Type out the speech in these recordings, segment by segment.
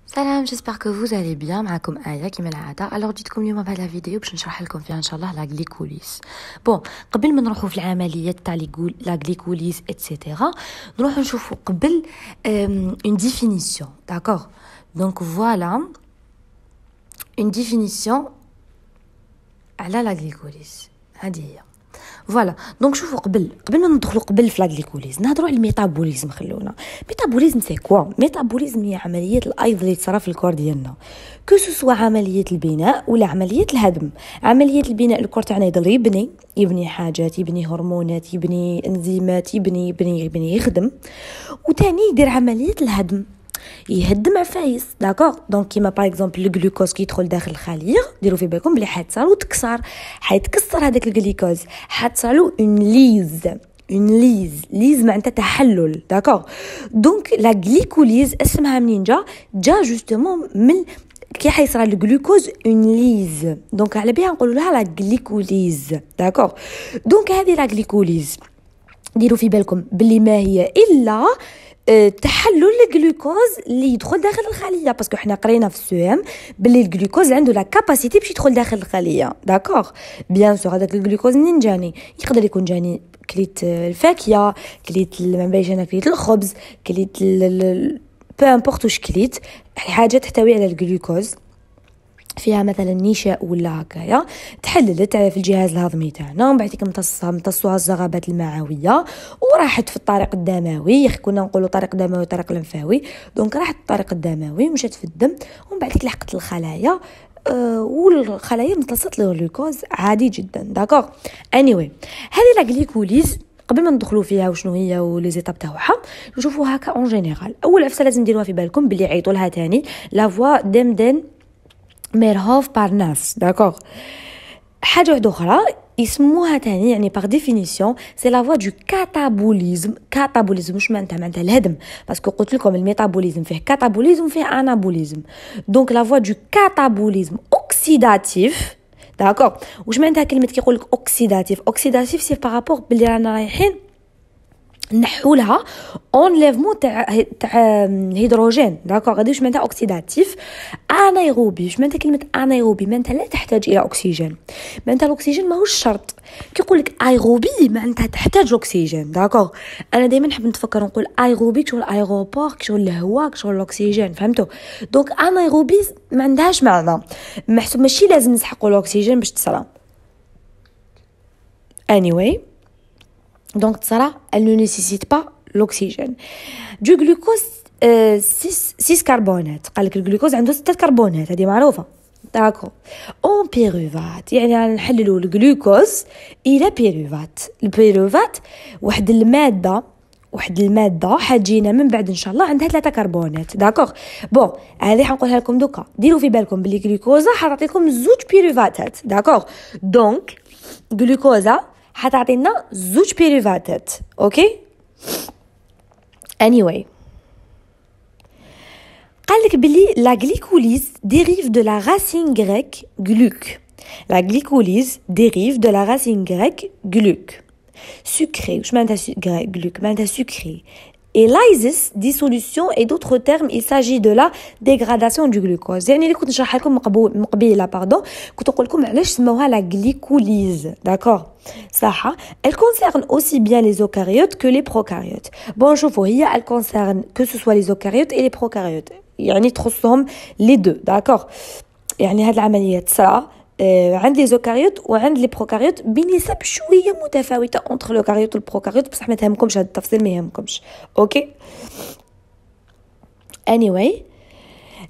Salam, j'espère que vous allez bien. معكم آية كيما العادة. Alors جيتكم اليوم بهذا الفيديو باش نشرح لكم فيها ان شاء الله لا غليكوليز. بون قبل ما نروحوا في العمليات تاع لا غليكوليز اتسيتيرا نروحوا نشوفوا قبل une définition, d'accord. Donc voilà une définition على لا غليكوليز. هذه هي فوالا. دونك شوفوا قبل ما ندخلوا في لا غليكوليز نهضروا على الميتابوليزم. خلونا ميتابوليزم سي كوا؟ ميتابوليزم هي عمليه الايض اللي تصرا في الكور ديالنا، كو سوا عمليه البناء ولا عمليه الهدم. عمليه البناء الكور تاعنا يضل يبني حاجات، يبني هرمونات، يبني انزيمات، يبني يخدم. وثاني يدير عمليه الهدم، يهدم عفايس، داكوغ. دونك كيما باغ اكزومبل الجلوكوز كي يدخل داخل الخليه، ديروا في بالكم بلي حيتصالو تكسر، حيتكسر هذاك الجلوكوز، حتصالو اون ليز معناتها تحلل، داكوغ. دونك لا غليكوليز اسمها منين جا جوستومون من كي حيصرى الجلوكوز اون ليز، دونك على بها نقولوا لها لا غليكوليز، داكوغ. دونك هذه لا غليكوليز ديروا في بالكم بلي ما هي الا تحلل الجلوكوز اللي يدخل داخل الخليه، باسكو حنا قرينا في السوام باللي الجلوكوز عنده لا كاباسيتي باش يدخل داخل الخليه، داكوغ. بيان سور هذاك الجلوكوز منين جاني؟ يقدر يكون جاني كليت الفاكهه، كليت ما بايش انا كليت الخبز، كليت بو امبورط واش كليت، حاجه تحتوي على الجلوكوز فيها مثلا نشاء ولا هكايا، تحللت في الجهاز الهضمي تاعنا، ومن بعد امتصوها الزغبات المعويه وراحت في الطريق الدموي. كنا نقولوا طريق دموي وطريق لمفاوي، دونك راحت الطريق الدموي ومشات في الدم، ومن بعد لحقت الخلايا والخلايا امتصت الجلوكوز عادي جدا، داكوغ. اني هذه لا غليكوليز قبل ما ندخلوا فيها وشنو هي ولي زيتاب تاعها نشوفوا هكا اون جينيرال. اول عفسه لازم ديروها في بالكم باللي عيطوا لها ثاني لا فوا دمدن ميرهوف بارناس، داكوغ. حاجه واحده اخرى يسموها تاني، يعني باغ ديفينيسيون سي لا فوا دو كاتابوليزم. كاتابوليزم واش معناتها الهدم، باسكو قلت لكم الميتابوليزم فيه كاتابوليزم وفيه انابوليزم. دونك لا فوا دو كاتابوليزم اوكسيداتيف، داكوغ. واش معناتها كلمه كيقول لك اوكسيداتيف سي بارابور بلي رانا رايحين نحولها اونليفمون تاع هيدروجين، داكوغ. غادي واش معناتها اوكسيداتيف. انايروبي واش معناتها كلمه انايروبي؟ معناتها لا تحتاج الى اكسجين، معناتها الاكسجين ماهوش شرط. كيقول لك ايروبي معناتها تحتاج الاكسجين، داكوغ. انا دائما نحب نتفكر نقول ايروبي شغل ايروبور، شغل الهواء، شغل الاكسجين، فهمتوا؟ دونك انايروبي ما عندهاش معنى، محسوب ماشي لازم نسحقوا الاكسجين باش تصرى. anyway donc ça elle ne nécessite pas l'oxygène. Du glucose 6 كربونات. قال لك الجلوكوز عنده 6 كربونات، هذه معروفه، داكو. اون بيروفات يعني نحللوا الجلوكوز الى بيروفات. البيروفات واحد الماده حتجينا من بعد ان شاء الله عندها 3 كربونات، داكوغ. بون هذه حنقولها لكم دوكا، ديروا في بالكم بلي جلوكوزا حتعطيكم 2 بيروفاتات، داكوغ. دونك جلوكوزا حتعطينا 2 بيروفاتات، اوكي. anyway قال لك بلي لا غليكوليز ديريف دو لا راسين غريك غلوك. لا غليكوليز ديريف دو لا راسين غريك غلوك. sucré واش معناتها غلوك؟ معناتها sucré. Et lysis, dissolution et d'autres termes, il s'agit de la dégradation du glucose. يعني اللي كنت نشرح لكم من قبيله باردون، كنت نقول لكم علاش سموها لا غليكوليز، داكور صح. elle concerne aussi bien les eucaryotes que les prokaryotes. bon شوفوا هي elle concerne que ce soit les eucaryotes et les prokaryotes، يعني تخصهم les deux، داكور. يعني هاد العمليه تصرى عند لي زوكاريوت وعند لي بروكاريوت بنسب شويه متفاوته انتر لوكاريوت والبروكاريوت، بصح ما تهمكمش هذا التفصيل، ما يهمكمش، اوكي. anyway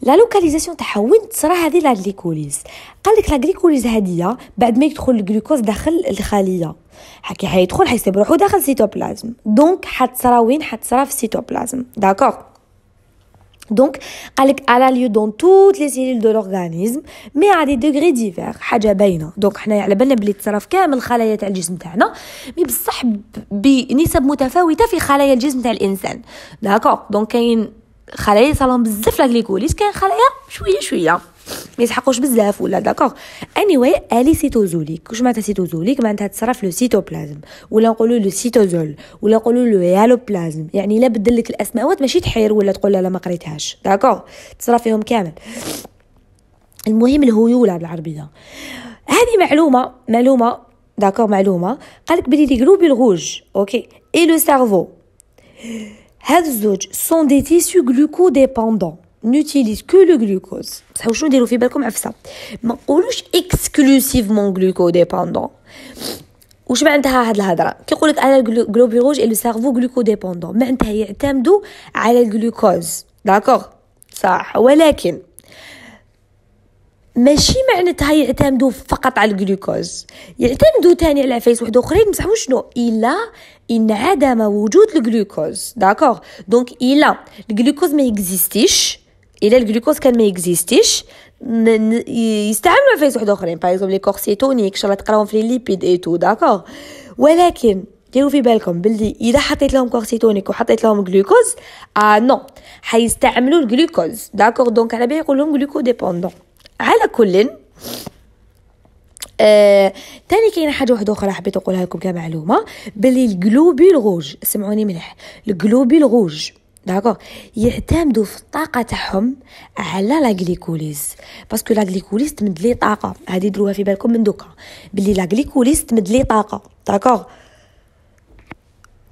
لا لوكاليزاسيون تاعها وين تصرى هذه لا غليكوليز؟ قال لك لا غليكوليز هذه بعد ما يدخل الجلوكوز داخل الخليه، حكي حيدخل حيسيب روحو داخل السيتوبلازم، دونك حتصرى وين؟ حتصرى في السيتوبلازم، داكوغ. Donc, elle a lieu dans toutes les cellules de l'organisme, mais à des degrés divers. حاجة باينة. donc حنا على بالنا بلي تصرف كامل الخلايا تاع الجسم تاعنا، مي بصح بنسب متفاوتة في خلايا الجسم تاع الإنسان، داكوغ. donc كاين خلايا يصلهم بزاف لا غليكوليز، كاين خلايا شوية. ما يسحقوش بزاف ولا داكوغ. اني الي سيتوزوليك. واش معناتها سيتوزوليك؟ معناتها تصرا في لو سيتوبلازم ولا نقولوا لو سيتوزول ولا نقولوا له يالوبلازم. يعني لا بدل لك الاسماء ماشي تحير ولا تقول لا ما قريتهاش داكوغ، تصرا فيهم كامل. المهم الهيوله بالعربيه. هذه معلومه داكوغ. معلومه قالك بلي لي غلوبول روج اوكي اي لو سيرفو هاد الزوج سون دي تيسيو غلوكو ديبوندون نوتيليز كو لو غلوكوز. بصح واش نديرو في بالكم عفسه، ما نقولوش اكسكلوسيفمون غلوكو ديبوندون. واش معناتها هاد الهضره؟ كيقولك انا الغلوبول روج اي لو سيرفو غلوكو ديبوندون، معناتها يعتمدوا على الغلوكوز داكوغ صح، ولكن ماشي معناتها يعتمدوا فقط على الجلوكوز، يعتمدوا تاني على عفايس واحد اخرين. بصح شنو؟ الا انعدم وجود الجلوكوز داكوغ. دونك الا الجلوكوز ما يكزيستيش، الا الجلوكوز كان ما يكزيستيش يستعملوا عفايس واحد اخرين باغ اكزومبل لي كورسيتونيك ان شاء الله تقراوهم في لي ليبيد اي تو داكوغ. ولكن ديروا في بالكم باللي اذا حطيت لهم كورسيتونيك وحطيت لهم جلوكوز نو حيستعملوا الجلوكوز داكوغ. دونك على بالي يقول لهم جلوكو ديبوندون. على كل تاني كاينه حاجه واحده اخرى حبيت نقولها لكم كمعلومه، بلي الجلوبول روج، سمعوني مليح، الجلوبول روج داكوغ يعتمدوا في الطاقه تاعهم على لا غليكوليز، باسكو لا غليكوليز تمد لي طاقه. هذه دروها في بالكم من دوكا بلي لا غليكوليز تمد لي طاقه داكوغ.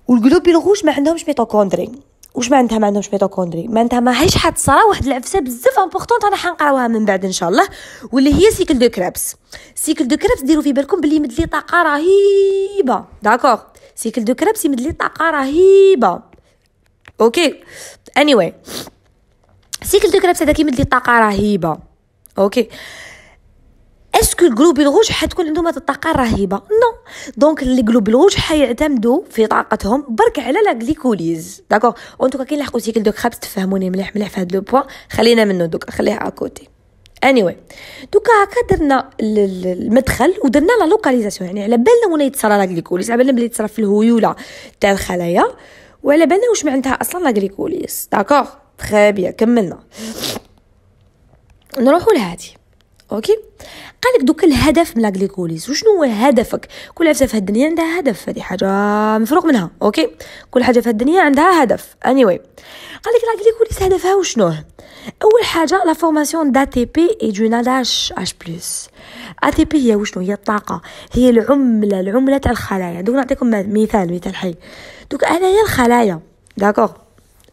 والجلوبول روج ما عندهمش ميتوكوندري. واش معناتها ما عندهمش ميتوكوندري؟ معناتها ما هيش حتصرا واحد العفسه بزاف امبورطونط انا حنقراوها من بعد ان شاء الله، واللي هي سيكل دو كريبس. سيكل دو كريبس ديروا في بالكم بلي يمد لي طاقه رهيبه داكوغ. سيكل دو كريبس يمد لي طاقه رهيبه اوكي. anyway سيكل دو كريبس هذا كيمد لي طاقه رهيبه اوكي. اسكو الجلوبول روج حتكون عندهم هذه الطاقه الرهيبه؟ نو. دونك لي جلوبول روج حيعتمدوا في طاقتهم برك على لا غليكوليز داكوغ. وانتو كي نلحقوا سيكل دو كريبس تفهموني مليح في هذا لو بوين، خلينا منه دوك خليها اكوتي. anyway دوكا هكا درنا المدخل ودرنا لا لوكاليزاسيون، يعني على بالنا وين يتصرى لا غليكوليز، على بالنا بلي يتصرى في الهيوله تاع الخلايا، وعلى بالنا واش معناتها اصلا لا غليكوليز داكوغ. تري بيان كملنا نروحوا لهادي اوكي. قالك دوك الهدف من لاغليكوليز، وشنو هو هدفك؟ كل عفسه في الدنيا عندها هدف، هذه حاجه مفروغ منها اوكي. كل حاجه في الدنيا عندها هدف. anyway قالك لاغليكوليز هدفها وشنو؟ اول حاجه لا فورماسيون دا تي بي اي دو ناداج اش بلس. اتي بي هي وشنو؟ هي الطاقه، هي العمله تاع الخلايا. دوك نعطيكم مثال حي. دوك انايا الخلايا داكوغ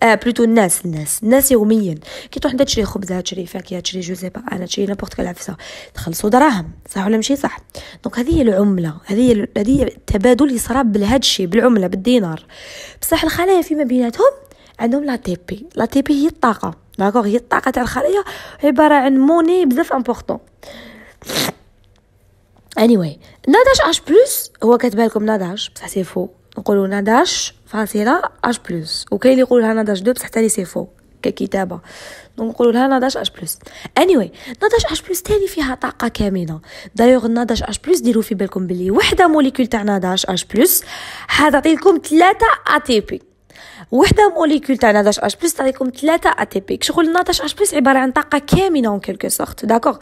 بلوتو الناس يوميا كي تروح تشري خبزه، تشري فاكهه، تشري جو سي با انا تشري نابورت كال عفسه، تخلصوا دراهم صح ولا ماشي صح؟ دونك هذه هي العمله، هذه التبادل يصرى بهذا الشيء بالعمله بالدينار. بصح الخلايا فيما بيناتهم عندهم لا تي بي هي الطاقه داكوغ. هي الطاقه تاع الخلايا عباره عن موني بزاف امبورطون. anyway ناداج اش بلس هو كاتبه لكم ناداج بصح سي فو، نقولوا ناداج فاصله اش بلس، وكاين اللي يقول لها ناداج دو بصح تاني سي فو ككتابه، دونك نقولوا لها ناداج اش بلس. anyway ناداج اش بلس تاني فيها طاقه كامنه. دايوغ ناداج اش بلس ديروا في بالكم بلي وحده موليكول تاع ناداج اش بلس حتعطي لكم 3 اي تي بي. وحده موليكول تاع ناداج اش بلس تعطيكم 3 اي تي بي. شغل ناداج اش بلس عباره عن طاقه كامنه اون كيلكو سورت داكوغ.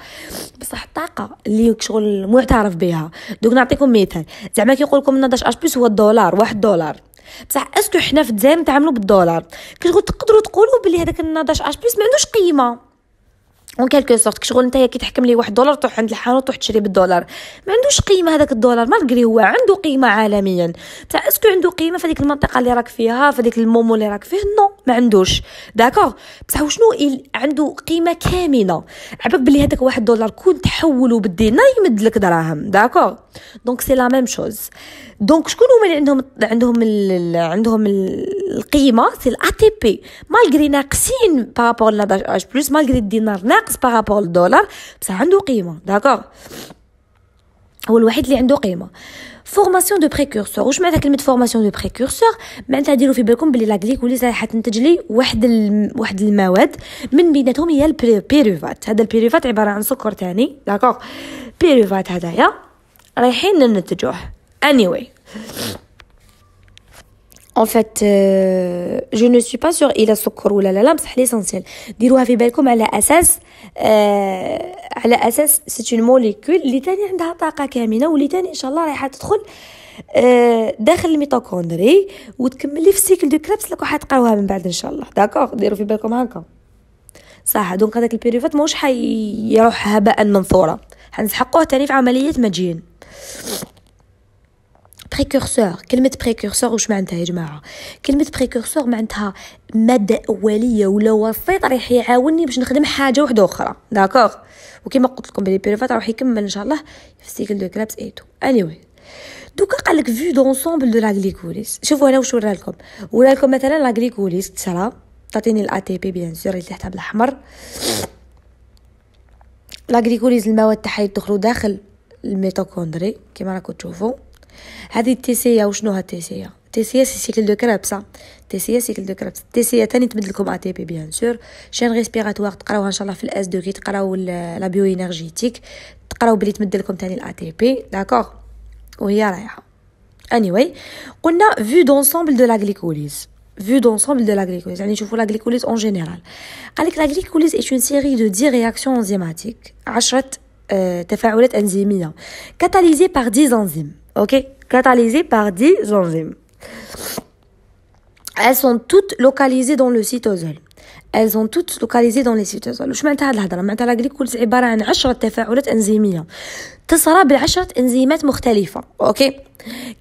بصح الطاقه اللي شغل معترف بها، دوك نعطيكم مثال. زعما كيقول لكم ناداج اش بلس هو الدولار، $1، بصح اسكو حنا في الجزائر نتعاملوا بالدولار، تقدروا تقولوا بلي هذاك الناداج اش بلس ما عندوش قيمه اون كالكو سورت. كشغل نتايا كي تحكم لي $1 تروح عند الحانوت تروح تشري بالدولار، ما عندوش قيمه هذاك الدولار. مالغري هو عنده قيمه عالميا، بصح اسكو عنده قيمه في ديك المنطقه اللي راك فيها، في ديك المومو اللي راك فيه؟ نو ما عندوش داكوغ. بصح وشنو عنده قيمه كامنه. عباك بلي هذاك $1 كون تحولوا بالدينار يمد لك دراهم داكوغ. دونك سي لا ميم شوز. دونك شكون هما اللي عندهم القيمه؟ سي الا تي بي. مالغري ناقصين بارابور لناداج اش بلس، مالغري الدينار ناقص بارابور للدولار، بصح عنده قيمه داكوغ. هو الوحيد اللي عنده قيمه. فورماسيون دو بريكورسور. واش معناتها كلمه فورماسيون دو بريكورسور؟ معناتها ديروا في بالكم بلي لا غليكوليز راح تنتج لي واحد المواد من بيناتهم هي البيروفات. هذا البيروفات عباره عن سكر ثاني داكوغ. بيروفات هذايا رايحين ننتجوه. anyway En fait, je ne suis pas sûre إلا سكر ولا لا بصح l'essentiel ديروها في بالكم على أساس c'est une molécule اللي تاني عندها طاقة كامنة واللي تاني إن شاء الله رايحة تدخل داخل الميتوكوندري وتكمل لي في السيكل دو كريبس اللي راح تقراوها من بعد إن شاء الله. داكوغ ديروا في بالكم هكا صح. دونك هذاك البيريفات موش حيروح هباء منثورا، حنسحقوه تاني في عملية مجين. بريكورسور، كلمة بريكورسور واش معناتها يا جماعة؟ كلمة بريكورسور معناتها مادة أولية ولا وسيط راح يعاوني باش نخدم حاجة واحدة أخرى. داكوغ. وكما قلت لكم بلي بيريفات راح يكمل إن شاء الله في السيكل دو كريبس ايتو. anyway دوكا قالك فيو دونسومبل دو لا غليكوليز. شوفوا انا واش ورا لكم مثلا لا غليكوليز تسرى تعطيني الأ تي بي بيان سور اللي تحتها بالأحمر. لا غليكوليز المواد تاعها يدخلوا داخل الميتوكوندري كما راكم تشوفوا. هذه التيسيه وشنو ها التيسيه؟ التيسيه سي سيكل دو كريبس. التيسيه سيكل دو كريبس. التيسيه تاني تبدل لكم ا تي بي بيان سور. شين ريسبيراتوار تقراوها ان شاء الله في الاس 2 كي تقراو لا بيو انرجيتيك تقراو بلي تمد لكم تاني الأ تي بي. داكوغ وهي رايحه. anyway قلنا فيو دونسومبل دو لا غليكوليز. vue d'ensemble de la glycolyse يعني نشوفوا la glycolyse en général. قالك la glycolyse est une série de 10 réactions enzymatiques 10 تفاعلات أنزيمية catalysées par 10 enzymes. ok catalysées par 10 enzymes. elles sont toutes localisées dans le cytosol. elles sont toutes localisées dans les cytosols. واش معناتها هاد الهضره؟ معناتها لا غليكوليز عباره عن 10 تفاعلات انزيميه تصرى ب10 انزيمات مختلفه. اوكي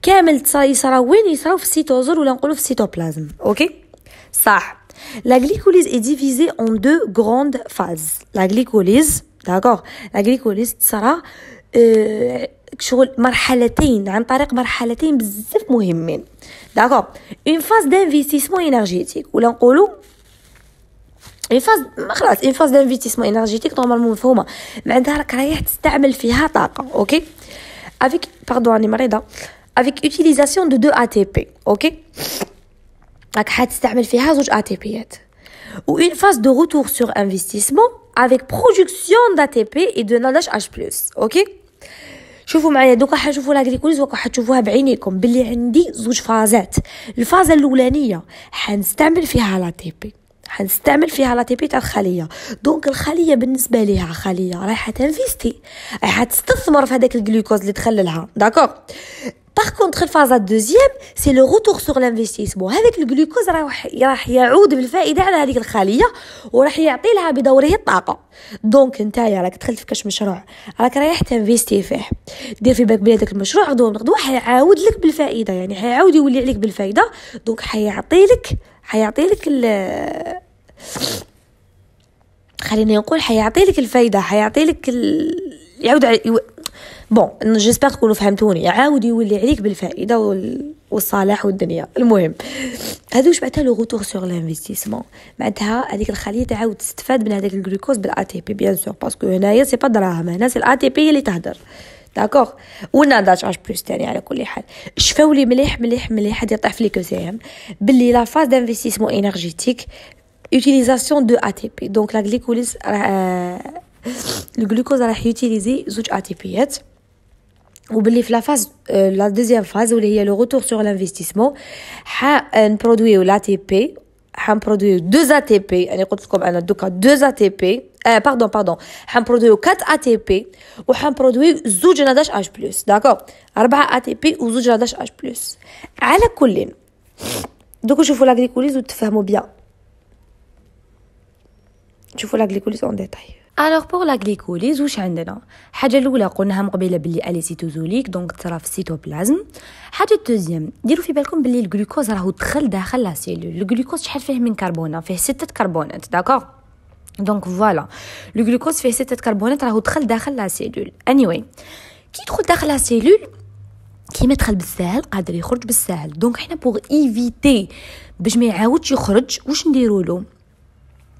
كامل يصراو وين؟ يصراو في السيتوزول ولا نقولوا في السيتوبلازم. اوكي صح. La glycolyse est divisée en 2 grandes phases. La glycolyse d'accord la glycolyse تصرى شغل مرحلتين عن طريق مرحلتين بزاف مهمين. d'accord une phase d'investissement énergétique ولا نقولوا une phase d'investissement énergétique normalement مفهومه معناتها راك رايح تستعمل فيها طاقه. اوكي avec pardon راني مريضه avec utilisation de 2 ATP. اوكي راك حتستعمل فيها 2 ATPات و une phase de retour sur investissement avec production d'ATP et de NADH+. اوكي شوفوا معايا دوكا حنشوفوا لا غليكوليز وكا حتشوفوها بعينيكم باللي عندي 2 فازات. الفازه الاولانيه حنستعمل فيها لا تي بي حنستعمل فيها لا تي بي تاع الخليه. دونك الخليه بالنسبه ليها خليه رايحه تنفيستي رايحه تستثمر في هذاك الجلوكوز اللي دخل لها. داكوغ Par contre, la phase deuxième, c'est le retour sur l'investissement. هذاك الجلوكوز راح يعود بالفائدة على هذيك الخلية وراح يعطي لها بدوره الطاقة. دونك نتايا راك دخلت في كاش مشروع راك رايح تنفيستي فيه دير في بالك بلي هذاك المشروع غدوه حيعاود لك بالفائدة يعني حيعاود يولي عليك بالفائدة. دونك حيعطي لك خليني نقول حيعطي لك الفائدة حيعطي لك يعود بون جيسبر تكونوا فهمتوني. عاود يولي عليك بالفائده والصلاح والدنيا. المهم هذا واش معناتها لو روتور سور لانفستيسمون؟ معناتها هذيك الخليه تعاود تستفاد من هذاك الجلوكوز بالا تي بي بيان سور باسكو هنايا سي با دراهم هنا سي الا تي بي اللي تهدر. داكوغ وناداش اش بلس تاني على كل حال. شفاو لي مليح حد يطيح في لي كوسيام باللي لا فاز دانفستيسمون انرجيتيك utilisation de ATP. donc la glycolyse le glucose راح يوتيليزي 2 ATPات وباللي في لا فاز لا دوزيام فاز واللي هي لو روتور سور لانفستيسمون حنبرودويو لا تي بي حنبرودويو 2 تي بي. يعني قلت لكم انا دوكا 2 تي بي باردون حنبرودويو 4 تي بي وحنبرودويو 2 ناداش اش بلس. داكوغ 4 تي بي و 2 ناداش اش بلس. على كل دوكا شوفوا لا غليكوليز وتفهموا بيان. شوفوا لا غليكوليز اون ديتاي. alors pour la glycolyse واش عندنا؟ حاجه الاولى قلناها مقبله باللي اليسيتوزوليك دونك ترى في السيتوبلازم. حاجه الدوزيام ديروا في بالكم باللي الجلوكوز راهو دخل داخل لا سيلول. الجلوكوز شحال فيه من كربونه؟ فيه 6 كربونات. داكوغ دونك فوالا لو جلوكوز فيه 6 كربونات راهو دخل داخل لا سيلول. anyway كي يدخل داخل لا سيلول كيما دخل بالساهل قادر يخرج بالساهل. دونك حنا بوغ ايفيتي باش ما يعاودش يخرج واش نديروا له؟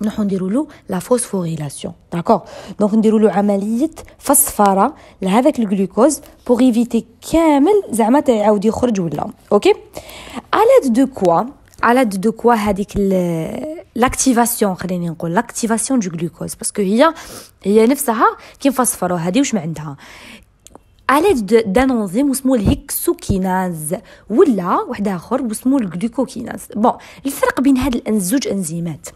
نحن نديروا له لا فوسفوريلاسيون. داكوغ دونك نديروا له عمليه فصفره لهذاك الجلوكوز بوغ ايفيتي كامل زعما تعاود يخرج ولا. اوكي على دو كوا هذيك لاكتيفاسيون خليني نقول لاكتيفاسيون دو جلوكوز باسكو هي نفسها كي نفصفروا هذه واش ما عندها اليد دان انزيم اسمه الهكسوكيناز ولا واحد اخر واسمه الجلوكوكيناز. بون الفرق بين هاد الزوج انزيمات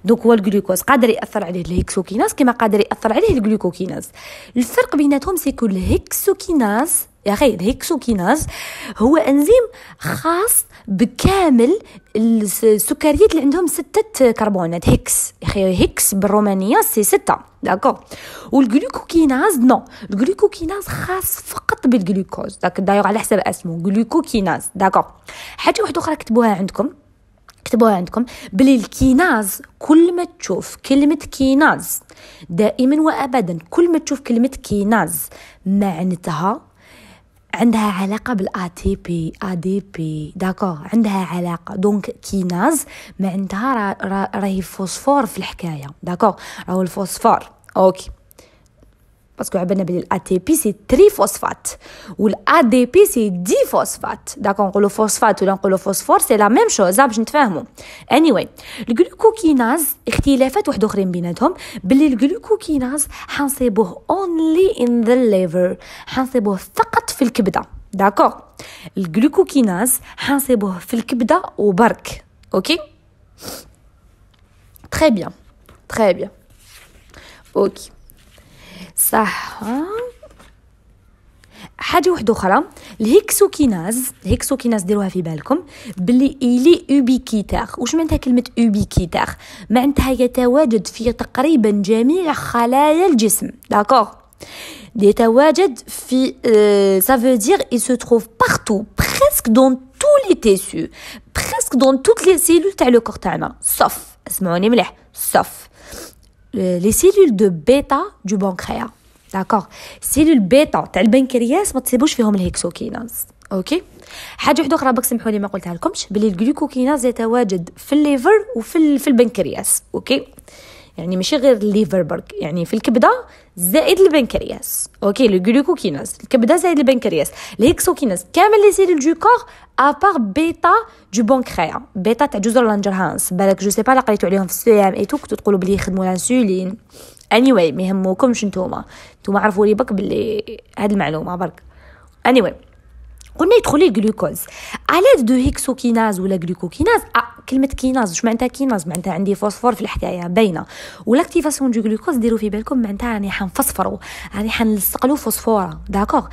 دونك هو الجلوكوز قادر ياثر عليه الهكسوكيناز كما قادر ياثر عليه الجلوكوكيناز. الفرق بيناتهم سيكو الهكسوكيناز يا اخي الهكسوكيناز هو انزيم خاص بكامل السكريات اللي عندهم 6 كربونات هكس. يا اخي هكس بالرومانيه سي 6 داكور. والجلوكوكيناز نو الجلوكوكيناز خاص فقط بالجلوكوز دايوغ على حسب اسمه جلوكوكيناز داكور. حاجه واحده اخرى كتبوها عندكم بلي الكيناز كل ما تشوف كلمه كيناز دائما وابدا كل ما تشوف كلمه كيناز معناتها عندها علاقه بالA T P ADP داكور عندها علاقه. دونك كيناز معناتها راهي فوسفور في الحكايه داكور راهو الفوسفور اوكي باسكو عبالنا بلي الATP سي تريفوسفات والADP سي ديفوسفات داكور. نقولوا فوسفات ولا نقولوا فوسفور سي لا ميم شوز باش نتفاهموا. anyway الجلوكوكيناز اختلافات واحد اخرين بيناتهم بلي الجلوكوكيناز حنصيبوه only in the liver حنصيبوه فقط في الكبده داكور. الجلوكوكيناز حنصيبوه في الكبده وبرك اوكي très bien اوكي صح. حاجه واحده اخرى الهكسوكيناز ديروها في بالكم باللي إلي اوبيكيتار. واش معناتها كلمه اوبيكيتار؟ معناتها يتواجد في تقريبا جميع خلايا الجسم داكور. يتواجد في ça veut dire il se trouve partout presque dans tous les tissus presque dans toutes les cellules تاع لو كور تاعنا sauf اسمعوني مليح sauf les cellules de bêta du pancréas d'accord. cellules bêta تاع البنكرياس ما تصيبوش فيهم الهكسوكيناز اوكي. حاجه واحده اخرى سمحوا لي ما قلتها لكمش بلي الجلوكوكيناز يتواجد في الليفر وفي البنكرياس اوكي. يعني ماشي غير الليفر برك يعني في الكبده زائد البنكرياس اوكي. الجلوكوكيناز الكبده زائد البنكرياس. الهكسوكيناز كامل لي سيلول دو كور ابار بيتا دو بانكريا بيتا تاع جزر لانجرهانس بالك جو سي با لا قريتو عليهم في السي ام اي تو كنتو تقولوا بلي يخدموا الانسولين anyway ما يهمكمش نتوما عرفوا لي بك بلي هاد المعلومه برك anyway. قلنا يدخل لي الجلوكوز على دو هيكسوكيناز ولا جلوكوكيناز. كلمه كيناز واش معناتها كيناز؟ معناتها عندي فوسفور في الحكايه باينه. ولاكتيفاسيون دو جلوكوز ديروا في بالكم معناتها راني حنفصفروا راني حنلصق له فوسفوره داكور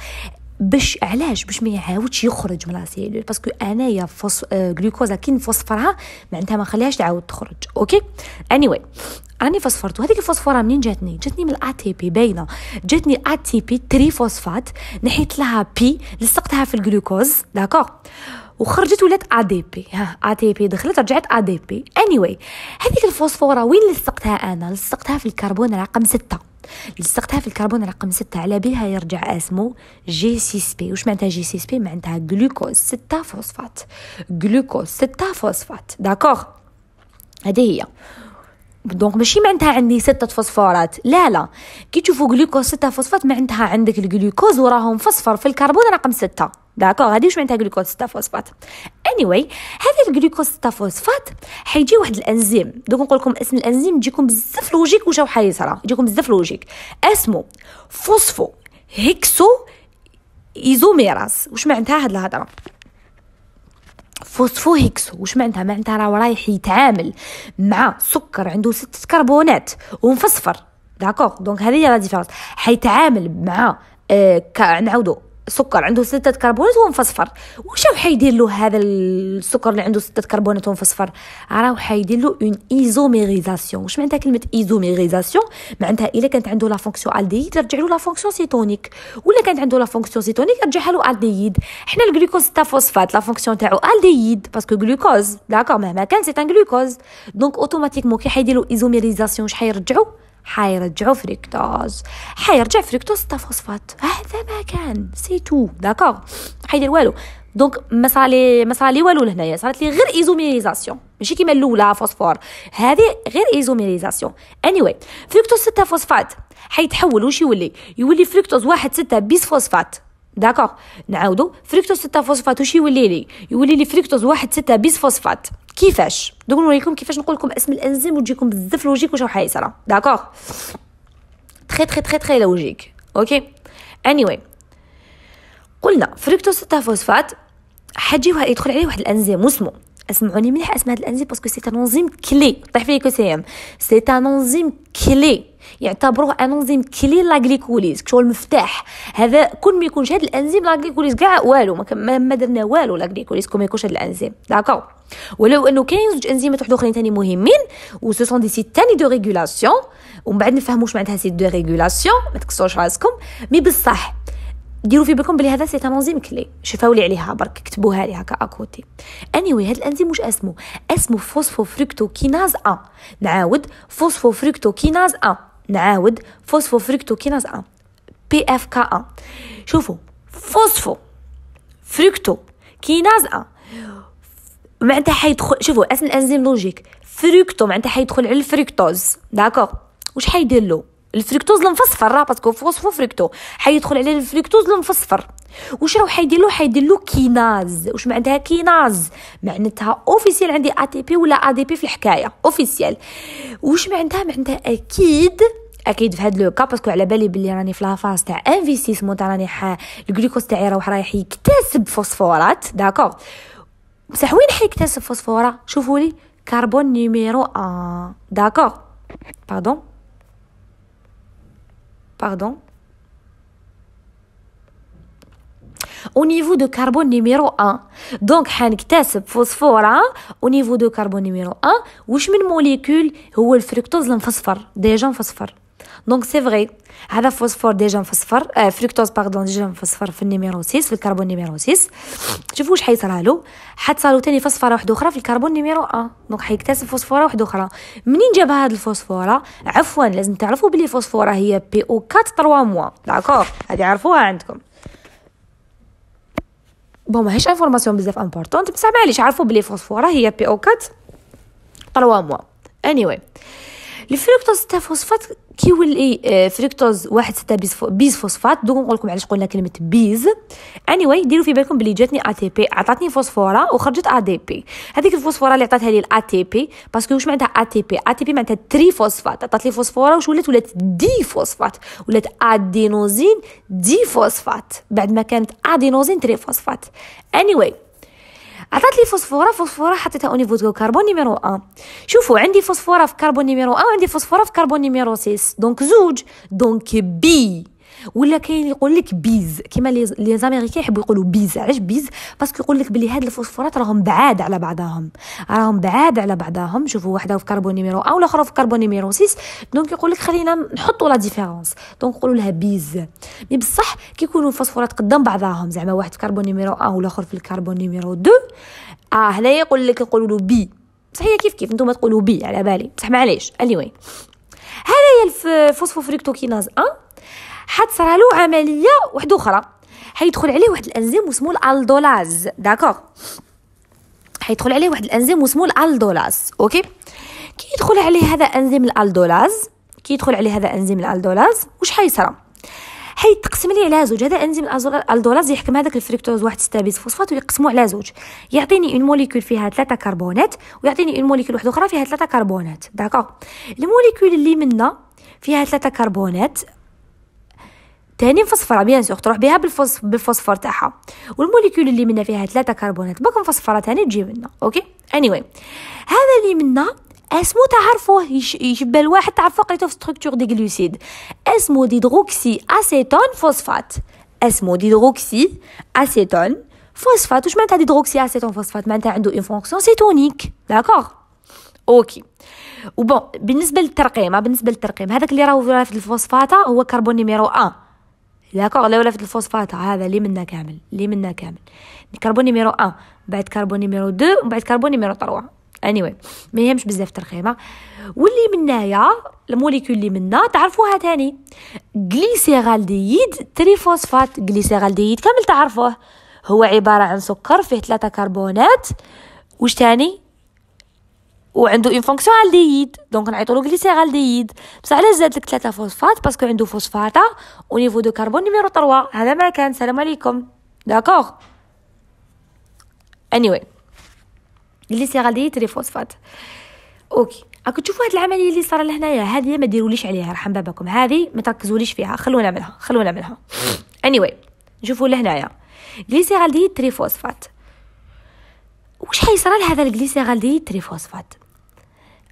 باش علاش باش ما يعاودش يخرج من السيلول باسكو انايا جلوكوز كي نفوسفرها معناتها ما نخليهاش تعاود تخرج اوكي. anyway راني فوسفرتو هذيك الفوسفوره منين جاتني من الATP باينه جاتني ATP تريفوسفات نحيت لها بي لصقتها في الجلوكوز داكور وخرجت ولات ADP ATP دخلت رجعت ADP anyway. هذيك الفوسفوره وين لصقتها انا؟ لصقتها في الكربون رقم 6 على بها يرجع اسمه G6P. واش معناتها G6P؟ معناتها جلوكوز 6 فوسفات داكور. هذه هي دونك ماشي معناتها عندي 6 فوسفورات لا كي تشوفوا جلوكوز 6 فوسفات معناتها عندك الجلوكوز وراهم فوسفور في الكربون رقم 6 داكور. هذه واش معناتها جلوكوز 6 فوسفات anyway. هذه الجلوكوز 6 فوسفات حيجي واحد الانزيم دونك نقول لكم اسم الانزيم يجيكم بزاف لوجيك واش حيصرى يجيكم بزاف لوجيك اسمه فوسفو هيكسو ايزوميراز. واش معناتها هاد الهضره فوسفو هيكسو؟ واش معناتها راه رايح يتعامل مع سكر عنده 6 كربونات ومفصفر داكور. دونك هذه هي لا ديفيرونس حيتعامل مع نعاودو سكر عنده 6 كربونات ومفصفر. واش حيدير له هذا السكر اللي عنده 6 كربونات ومفصفر؟ راه حيدير له اون ايزوميريزاسيون. واش معناتها كلمه ايزوميريزاسيون؟ معناتها الا كانت عنده لا فونكسيون الديد يرجع له لا فونكسيون سيتونيك ولا كانت عنده لا فونكسيون سيتونيك يرجعها له الديد. حنا الجلوكوز 6 فوسفات لا فونكسيون تاعو الديد باسكو جلوكوز داكور مهما كان سي ان جلوكوز دونك اوتوماتيكمون كي حيدير له ايزوميريزاسيون واش حيرجعوا حيرجع فريكتوز 6 فوسفات. هذا ما كان سي تو داكور حيدير والو. دونك ما صار لي والو لهنايا صارت لي غير ايزوميريزاسيون ماشي كيما الاولى فوسفور هذه غير ايزوميريزاسيون anyway. فريكتوز 6 فوسفات حيتحول واش يولي فريكتوز 1 6 بيس فوسفات داكور. نعاودو فريكتوز 6 فوسفات واش يولي لي فريكتوز 1 6 بيس فوسفات. كيفاش؟ دوك نوريكم كيفاش نقول لكم اسم الانزيم وتجيكم بزاف لوجيك واش حيصرى داكور تري لوجيك اوكي. anyway قلنا فركتوز 6 فوسفات حتجيو يدخل عليه واحد الانزيم اسمه، اسمعوني مليح اسم هذا الانزيم باسكو سي ان انزيم كلي، طيح فيه كسيم، سي ان انزيم كلي، يعتبروه ان انزيم كلي لا غليكوليز، كشو المفتاح هذا. كون ما يكونش هذا الانزيم لا غليكوليز كاع والو، ما درنا والو لا غليكوليز كون ما يكونش هذا الانزيم، داكور. ولو انه كاين زوج انزيمات واحد اخرين ثاني مهمين و سو سون دي سيت ثاني دو ريغولاسيون، ومن بعد نفهموا واش معناتها سيت دو ريغولاسيون، ما تكسروش راسكم. مي بصح ديروا في بالكم بلي هذا سي ان انزيم كلي، شوفوا لي عليها برك، كتبوها لي هكا اكوتي. اني هذا الانزيم واش اسمه فوسفوفركتوكيناز 1. نعاود فوسفوفركتوكيناز 1، نعاود فوسفوفركتوكيناز 1 بي اف كا 1. شوفوا فوسفو فركتو كيناز 1 معناتها حيدخل، شوفوا اسم الانزيم لوجيك، فركتو معناتها حيدخل على الفركتوز، داكوغ. واش حيدير له الفركتوز المفصفر، راه باسكو فوسفو فركتو حيدخل على الفركتوز المفصفر. واش راهو حيدير له كيناز. واش معناتها كيناز؟ معناتها اوفيسيال عندي ا تي بي ولا ا دي بي في الحكايه اوفيسيال. واش معناتها اكيد في هذا لو كا، باسكو على بالي بلي راني في لافاز تاع انفيستيسمون، تاع راني الجلوكوز تاعي رايح يكتسب فوسفورات، داكوغ. بصح وين حيكتسب فوسفورا؟ شوفوا لي كربون نيميرو 1، داكوغ. Pardon. Au niveau de carbone numéro 1. Donc, حنكتسب فوسفورا au niveau de carbone numéro 1. وش من موليكول هو الفركتوز المفصفر، ديجا مفصفر. دونك سي فري هذا فوسفور ديجا مفصفر، فركتوز ديجا مفصفر في النيميرو 6، في الكربون نيميرو 6. شوفوا واش حيصرالو، حتصالو تاني فوسفوره واحده اخرى في الكربون نيميرو 1. دونك حيكتسب فوسفوره واحده اخرى. منين جاب هاد الفوسفوره؟ عفوا لازم تعرفوا بلي فوسفوره هي بي او 4 3 داكور، هذه عرفوها عندكم. بون ماهيش انفورماسيون بزاف امبورطونت، بصح معليش عرفوا بلي فوسفوره هي بي او 4 3 anyway. الفركتوز تاع فوسفات كيولي فركتوز 1,6 بيز فوسفات. دونك نقول لكم علاش قلنا كلمه بيز. anyway ديروا في بالكم بلي جاتني ا تي بي، عطاتني فوسفوره وخرجت ا دي بي. هذيك الفوسفوره اللي عطاتها لي الا تي بي، باسكو واش معناتها ا تي بي؟ ا تي بي معناتها تري فوسفات. عطات لي فوسفوره واش ولات دي فوسفات، ولات ادينوزين دي فوسفات بعد ما كانت ادينوزين تري فوسفات. anyway عطات لي فوسفوره حطيتها او نيفو دو كربون نيميرو 1. شوفوا عندي فوسفوره في كربون نيميرو 1 وعندي فوسفوره في كربون نيميرو 6، دونك زوج. دونك بي ولا كاين يقول لك بيز، كيما لي زاميريكان يحبوا يقولوا بيز. علاش بيز؟ باسكو يقول لك بلي هاد الفوسفورات راهم بعاد على بعضهم، شوفوا وحده في كربون نيميرو 1 والاخرى في كربون نيميرو 6، دونك يقول لك خلينا نحطوا لا ديفيرونس، دونك نقولوا لها بيز. مي بصح كي يكونوا الفوسفورات قدام بعضهم، زعما واحد في كربون نيميرو 1 والاخر في الكربون نيميرو 2، هنايا يقول لك نقولوا له بي. بصح هي كيف نتوما تقولوا بي على بالي، بصح معليش. anyway هذا هي الفوسفوفركتوكيناز 1. حتصرالو عمليه واحده اخرى، حيدخل عليه واحد الانزيم اسمه الالدولاز، داكوغ. حيدخل عليه واحد الانزيم اسمه الالدولاز، اوكي. كي يدخل عليه هذا انزيم الالدولاز، واش حيصرى؟ حيتقسم لي على زوج. هذا انزيم الالدولاز يحكم هذاك الفركتوز 1,6 بيز فوسفات ويقسموه على زوج، يعطيني اون موليكول فيها 3 كربونات ويعطيني اون موليكول واحده اخرى فيها 3 كربونات، داكوغ. الموليكول اللي منا فيها 3 كربونات تاني مفصفره بيان سور، تروح بها بالفوسفور تاعها، والموليكول اللي منا فيها 3 كربونات باك مفصفره تاني تجي منا، اوكي. anyway هذا اللي منا اسمه تعرفوه، يشبه الواحد تعرفوه قريتوه في ستركتور دي جلوسيد، اسمه ديدروكسي اسيتون فوسفات. واش معناتها ديدروكسي اسيتون فوسفات؟ معناتها عنده اون فونكسيون سيتونيك، داكوغ، اوكي. وبون بالنسبه للترقيم هذاك اللي راهو في الفوسفاتا هو كربون نيميرو 1، داكوغ. لا ولا في الفوسفاتا هذا اللي منا كامل كربون نيميرو 1 بعد كربون نيميرو 2 وبعد كربون نيميرو 3. anyway ما يهمش بزاف الترخيمه. واللي منايا الموليكول اللي منا تعرفوها تاني، غليسيرالديد تريفوسفات. غليسيرالديد كامل تعرفوه، هو عباره عن سكر فيه 3 كربونات واش تاني وعنده اون فونكسيون الديد، دونك نعيطوا له غليسيرالديد. بصح علاش زاد لك 3 فوسفات؟ باسكو عنده فوسفاتا او نيفو دو كربون نيميرو 3. هذا ما كان. سلام عليكم، داكوغ. anyway غليسيرالديد تريفوسفات، اوكي. راكم تشوفوا هاد العمليه اللي صار لهنايا، هذه ما ديروليش عليها، رحم بابكم، هذه ما تركزوليش فيها، خلونا منها. anyway نشوفوا لهنايا غليسيرالديد تريفوسفات. واش حيصرى لهذا الغليسيرالديد تريفوسفات؟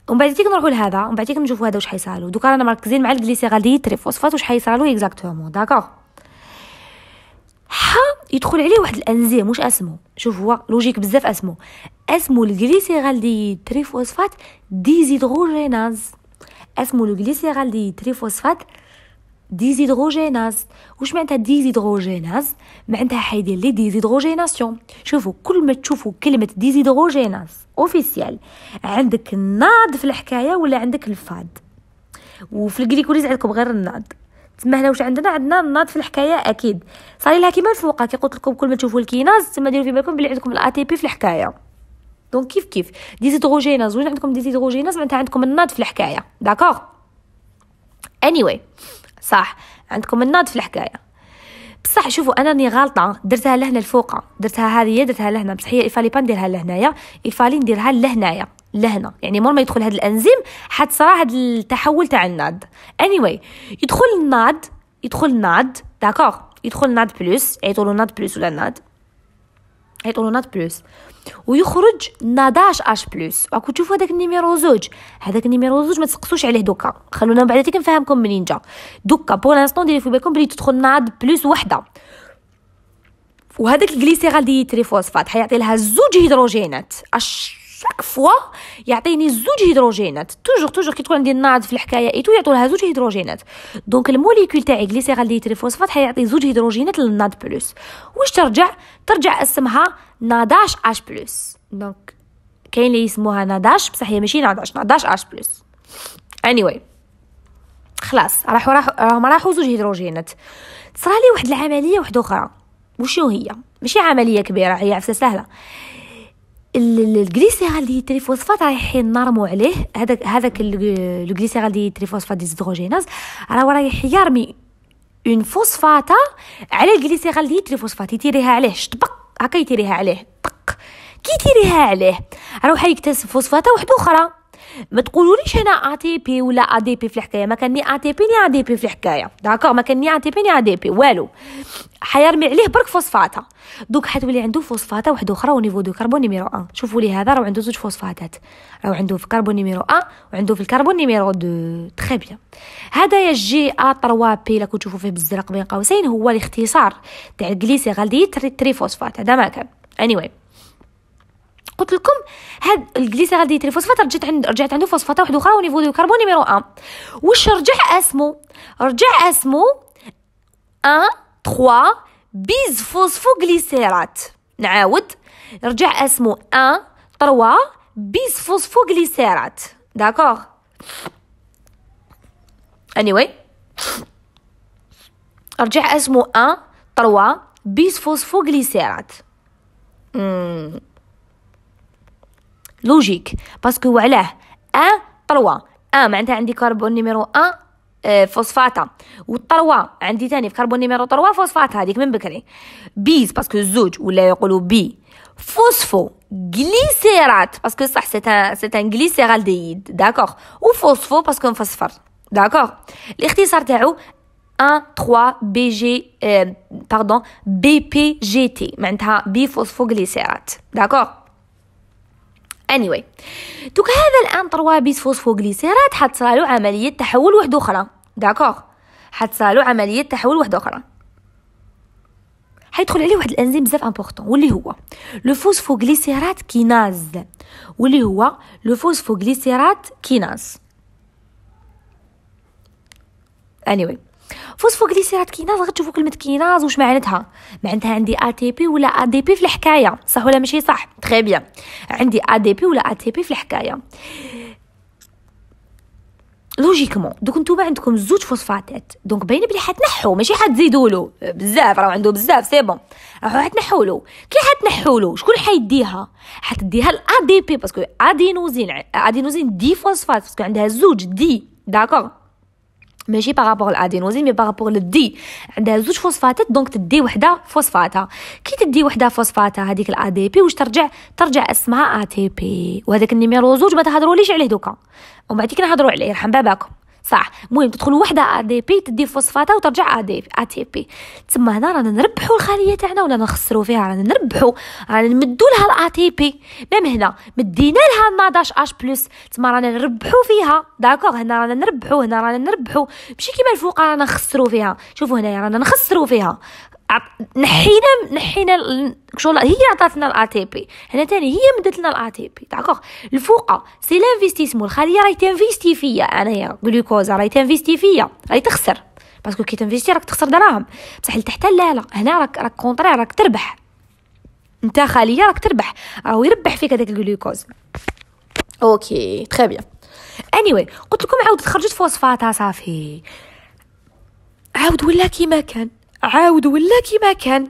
ومن بعد تيك نروحوا لهذا، ومن بعد تيك نشوفوا هذا واش حيصرى له. دوكا رانا مركزين مع الغليسيرالديد تريفوسفات واش حيصرى له اكزاكتومون. داكوغ، يدخل عليه واحد الانزيم واش اسمه؟ شوف هو لوجيك بزاف، اسمه الغليسيرالديد تريفوسفات ديزيدروجيناز. اسمه الغليسيرالديد تريفوسفات ديزيدروجيناز. واش معناتها ديزيدروجيناز؟ معناتها حيدير لي ديزيدروجيناسيون. شوفوا كل ما تشوفوا كلمه ديزيدروجيناز اوفيسيال عندك الناض في الحكايه ولا عندك الفاد، وفي الجليكوليز عندكم غير الناض. تما هنا واش عندنا الناض في الحكايه اكيد صاي لها كيما الفوقه كي قلت لكم كل ما تشوفوا الكيناز تما ديروا في بالكم بلي عندكم الاي تي بي في الحكايه. دونك كيف ديزيدروجيناز وين عندكم ديزيدروجيناز معناتها عندكم الناض في الحكايه. داكوغ anyway صح عندكم الناض في الحكايه. بصح شوفوا انا راني غالطه درتها لهنا الفوقه، درتها هذه درتها لهنا، بصح هي يفالي با نديرها لهنايا، يفالي نديرها لهنايا لهنا. يعني مور ما يدخل هذا الانزيم حتصرى هذا التحول تاع الناض. anyway يدخل الناض داكوغ، يدخل الناض بلس، يعيطولو ناض بلس ولا ناض، يعيطولو ناض بلس، ويخرج ناداش اش بلس. راكو تشوفوا هذاك النيميرو زوج، هذاك النيميرو زوج ما تسقسوش عليه دوكا، خلونا بعد تيك نفهمكم منين جا. دوكا بور لانستون ديري في بالكم بلي تدخل ناض بلس وحده، وهذاك الغليسيرالديد تريفوسفات حيعطي لها زوج هيدروجينات. شاك فوا يعطيني زوج هيدروجينات، توجور كي تكون عندي الناض في الحكايه ايتو يعطوا لها زوج هيدروجينات. دونك الموليكول تاعي غليسيرالديد تريفوسفات حيعطي زوج هيدروجينات للناض بلس. واش ترجع اسمها ناداش اش بلس. دونك كاين اللي يسموها ناداش بصح هي ماشي ناداش اش بلس. anyway خلاص راحوا زوج هيدروجينات. تصرى لي واحد العمليه واحده اخرى. وشنو هي؟ ماشي عمليه كبيره، هي عفسه سهله. الغليسيرالديد تريفوسفات رايحين نرموا عليه هذاك الغليسيرالديد تريفوسفات ديزيدروجيناز رايح يرمي اون فوسفاتا على الغليسيرالديد تريفوسفات، يتيريها عليه شطبق هكا، يتيريها عليه طق. كي يتيريها عليه راح يكتسب فوسفاتا واحده اخرى. ما تقولوليش هنا ا تي بي ولا ا دي بي في الحكايه، ما كان ني ا تي بي ني ا دي بي في الحكايه. داكوغ ما كان ني ا تي بي ني ا دي بي والو، حيرمي عليه برك فوسفاتا. دوك حتولي عنده فوسفاتا واحده اخرى ونيفو دو كربون نيميرو 1. شوفوا لي هذا راه عنده زوج فوسفاتات، راه عنده في كربون نيميرو 1 وعنده في الكربون نيميرو 2. تري بيان. هذا يا جي ا 3 بي لا كنت تشوفوا فيه بالزرق بين قوسين هو الاختصار تاع الغليسيرالديد تريفوسفات. هذا ما كان anyway. قلت لكم هاد الغليسيرالديد تريفوسفات رجعت عنده فوسفاتا واحده اخرى ونيفو دو كربون نيميرو 1. واش رجع اسمه 1 3 بيز فوسفوغليسيرات. نعاود رجع اسمه 1 3 بيز فوسفوغليسيرات. داكوغ anyway رجع اسمه 1 3 بيز فوسفوغليسيرات. لوجيك باسكو علاه 1 3 معناتها عندي كربون نيميرو 1 فوسفاتا، والطروا عندي تاني في كربون نيميرو 3 فوسفات هذيك من بكري. بيز باسكو الزوج ولا يقولوا بي فوسفو غليسيرات باسكو صح سي ان غليسيرالديد. داكوغ وفوسفو باسكو مفصفر. داكوغ الاختصار تاعو 1 3 بي جي باردون بي بي جي تي معناتها بي فوسفو غليسيرات. داكوغ anyway دوك هذا الان 3 بيس فوسفوغليسيرات حتصرالو عمليه تحول واحده اخرى. داكوغ حتصرالو عمليه تحول واحده اخرى، حيدخل عليه واحد الانزيم بزاف امبورطون واللي هو لو فوسفوغليسيرات كيناز. واللي هو لو فوسفوغليسيرات كيناز. anyway فوسفوغليسيرات كيناز غتشوفوا كلمه كيناز واش معناتها عندي ا تي بي ولا ا دي بي في الحكايه، صح ولا ماشي صح؟ تري بيان، عندي ا دي بي ولا ا تي بي في الحكايه. لوجيكمون دوك نتوما عندكم زوج فوسفاتات، دونك باين بلي حتنحوا ماشي حتزيدولو بزاف، راه عنده بزاف سي بون، راهو حتنحولو. كي حتنحولو شكون حيديها؟ حتديها الا دي بي باسكو ادينوزين دي فوسفات باسكو عندها زوج دي. داكوغ ماشي بارابور الادينوزين مي بارابور للدي، عندها زوج فوسفاتات دونك تدي وحده فوسفاتا. كي تدي وحده فوسفاتا هذيك الا دي بي واش ترجع اسمها ا تي بي. وهذاك النيميرو زوج ما تهضروليش عليه دوكا، ومن بعد كي نهضروا عليه يرحم باباكم صح. المهم تدخل وحده ا دي بي تدي فوسفاتا وترجع ا تي بي. تما هنا رانا نربحوا الخليه تاعنا ولا نخسروا فيها؟ رانا نربحوا، رانا نمدوا لها الا تي بي. ميم هنا مدينا لها ناداش اش بلس، تما رانا نربحوا فيها. داكوغ، هنا رانا نربحوا، هنا رانا نربحوا، ماشي كيما الفوق رانا نخسروا فيها. شوفوا هنايا رانا نخسروا فيها، نحينا شغل هي عطاتنا الا تي بي، هنا تاني هي مدت لنا الا تي بي. داكوغ، الفوق سي لانفستيسمون، الخليه راهي تنفيستي فيا انايا، غلوكوز راهي تنفيستي فيا، راهي تخسر باسكو كي تنفيستي راك تخسر دراهم. بصح لتحت لا هنا راك كونطرير، راك تربح. انت خليه راك تربح، راهو يربح فيك هذاك الغلوكوز. اوكي تري بيان. اني قلت لكم عاود خرجت فوسفاتا صافي، عاود ولا كيما كان،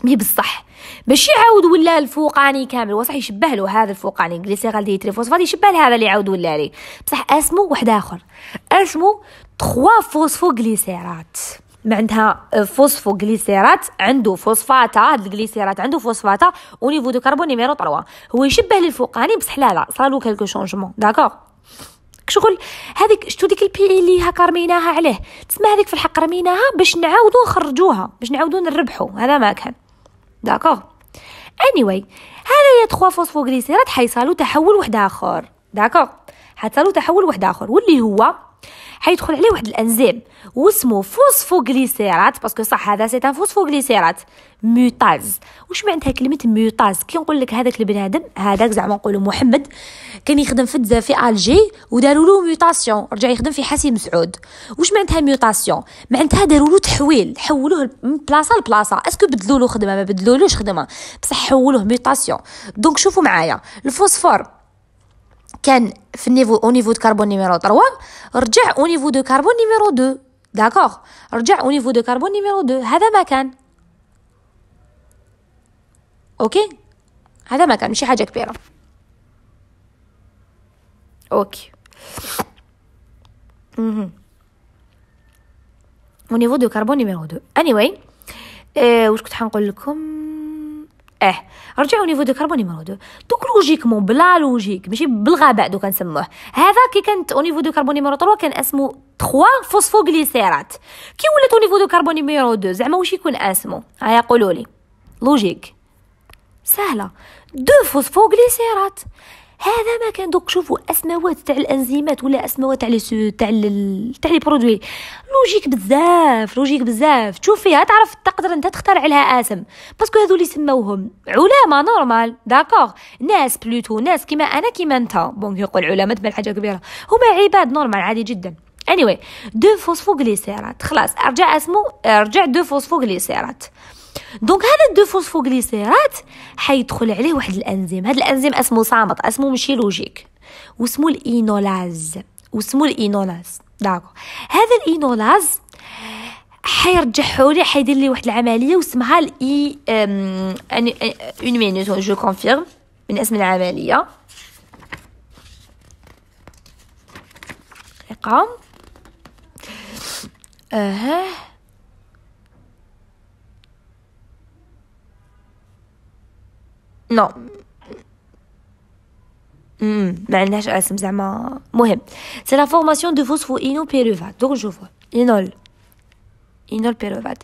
مي بصح ماشي عاود ولا الفوقاني كامل، وصح يشبه له هذا الفوقاني غليسيرال ديتري فوسفات، يشبه لهذا اللي عاود ولا لي، بصح اسمه واحد اخر، اسمه 3 فوسفوغليسيرات. معناتها فوسفوغليسيرات عنده فوسفاتا، هاد الغليسيرات عنده فوسفاتا او نيفو دو كربون نيميرو 3، هو يشبه للفوقاني بصح لا صاروا كالكو شونجمون. داكوغ، شغل هذيك شتو ديك البي اللي هكا رميناها عليه، تسمى هذيك في الحق رميناها باش نعاودو نخرجوها، باش نعاودو نربحو، هذا ما كان. داكوغ، anyway هذا 3 فوسفوغليسيرات حيصالو تحول واحد اخر. داكوغ، حيصالو تحول واحد اخر، واللي هو حيدخل عليه واحد الانزيم واسمه فوسفوغليسيرات، باسكو صح هذا سي ان فوسفوغليسيرات ميوتاز. واش معناتها كلمه ميوتاز؟ كي نقول لك هذاك البنادم هذاك زعما نقولوا محمد كان يخدم في الجي وداروا له ميوتاسيون، رجع يخدم في حسين مسعود. واش معناتها ميوتاسيون؟ معناتها داروا له تحويل، حولوه من بلاصه لبلاصه. اسكو بدلوا له خدمه؟ ما بدلولوش خدمه، بصح حولوه ميوتاسيون. دونك شوفوا معايا، الفوسفور كان في النيفو او نيفو دو كربون نيميرو 3، رجع او نيفو دو كربون نيميرو 2. داكوغ، رجع او نيفو دو كربون نيميرو 2. هذا ما كان. اوكي، هذا ما كان، ماشي حاجه كبيره. اوكي. او نيفو دو كربون نيميرو 2. anyway واش كنت حنقول لكم؟ رجعوا نيفو دو كربون نيميرو 2. دوك لوجيكمون بلا لوجيك، ماشي بالغباء دوك نسموه هذا. كي كانت او نيفو دو كربون نيميرو 3 كان اسمه 3 فوسفوغليسيرات، كي ولات او نيفو دو كربون نيميرو 2 زعما واش يكون اسمه؟ هيا قولوا لي لوجيك سهله، 2 فوسفوغليسيرات. هذا ما كان. دوك شوفوا اسماوات تاع الانزيمات ولا اسماوات تاع لي برودوي لوجيك بزاف تشوف فيها تعرف تقدر انت تختار لها اسم، باسكو هذو اللي سموهم علماء نورمال. داكوغ، ناس بلوتو، ناس كيما انا كيما انت، بون يقول علماء تبان حاجه كبيره، هما عباد نورمال عادي جدا. anyway 2 فوسفوغليسيرات، خلاص رجع اسمه، رجع 2 فوسفوغليسيرات. دونك هذا 2 فوسفوغليسيرات حيدخل عليه واحد الانزيم، هذا الانزيم اسمه صامت، اسمه ماشي لوجيك، واسمه الإينولاز. داكو، هذا الإينولاز حيرجعوا لي، حيدير لي واحد العمليه واسمها الاي اون مينوت جو كونفيرم من اسم العمليه. دقيقه. نو ما عندهاش اسم زعما. مهم سي لا فورماسيون دو فوسفو اينو بيروفات. دونك نشوفوا اينول بيروفات،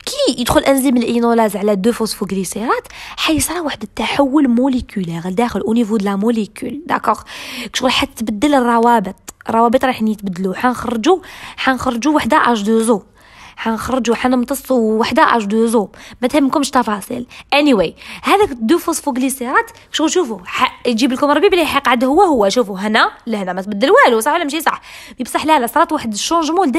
كي يدخل انزيم الاينولاز على 2 فوسفوغليسيرات حيصرى واحد التحول موليكولير داخل او نيفو دو لا موليكول. داكوغ، شغل حتبدل الروابط راح يتبدلوا، حنخرجوا وحده اش 2 زو، حنمتصوا وحده اش 2 زو، ما تهمكمش تفاصيل. anyway هذاك 2 فوسفوغليسيرات شوفوا يجيب لكم ربي بلي حيقعد هو. شوفوا هنا لهنا ما تبدل والو، صح ولا ماشي صح؟ بصح لا صارت واحد الشونجمون